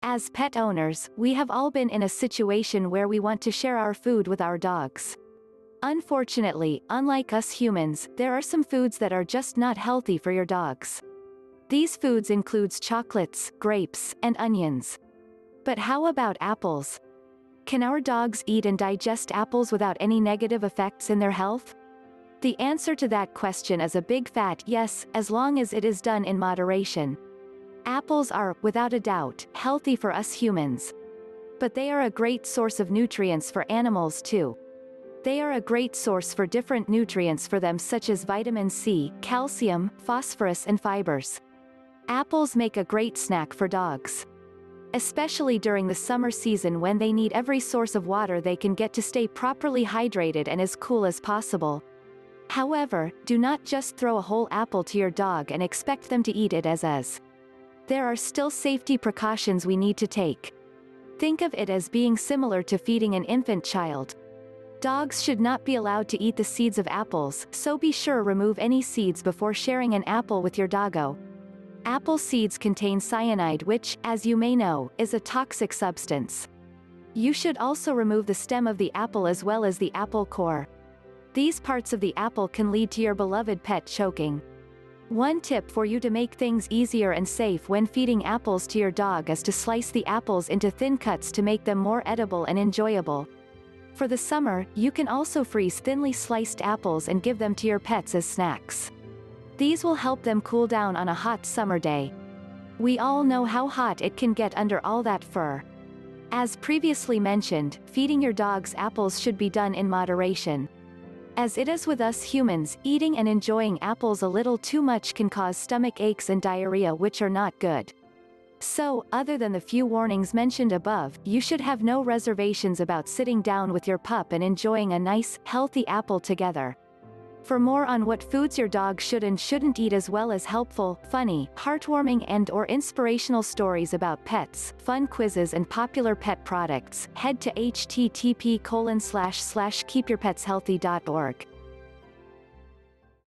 As pet owners, we have all been in a situation where we want to share our food with our dogs. Unfortunately, unlike us humans, there are some foods that are just not healthy for your dogs. These foods includes chocolates, grapes, and onions. But how about apples? Can our dogs eat and digest apples without any negative effects in their health? The answer to that question is a big fat yes, as long as it is done in moderation. Apples are, without a doubt, healthy for us humans. But they are a great source of nutrients for animals too. They are a great source for different nutrients for them such as vitamin C, calcium, phosphorus and fibers. Apples make a great snack for dogs. Especially during the summer season when they need every source of water they can get to stay properly hydrated and as cool as possible. However, do not just throw a whole apple to your dog and expect them to eat it as is. There are still safety precautions we need to take. Think of it as being similar to feeding an infant child. Dogs should not be allowed to eat the seeds of apples, so be sure remove any seeds before sharing an apple with your doggo. Apple seeds contain cyanide which, as you may know, is a toxic substance. You should also remove the stem of the apple as well as the apple core. These parts of the apple can lead to your beloved pet choking. One tip for you to make things easier and safe when feeding apples to your dog is to slice the apples into thin cuts to make them more edible and enjoyable. For the summer, you can also freeze thinly sliced apples and give them to your pets as snacks. These will help them cool down on a hot summer day. We all know how hot it can get under all that fur. As previously mentioned, feeding your dogs apples should be done in moderation. As it is with us humans, eating and enjoying apples a little too much can cause stomach aches and diarrhea which are not good. So, other than the few warnings mentioned above, you should have no reservations about sitting down with your pup and enjoying a nice, healthy apple together. For more on what foods your dog should and shouldn't eat as well as helpful, funny, heartwarming and/or inspirational stories about pets, fun quizzes and popular pet products, head to http://keepyourpetshealthy.org.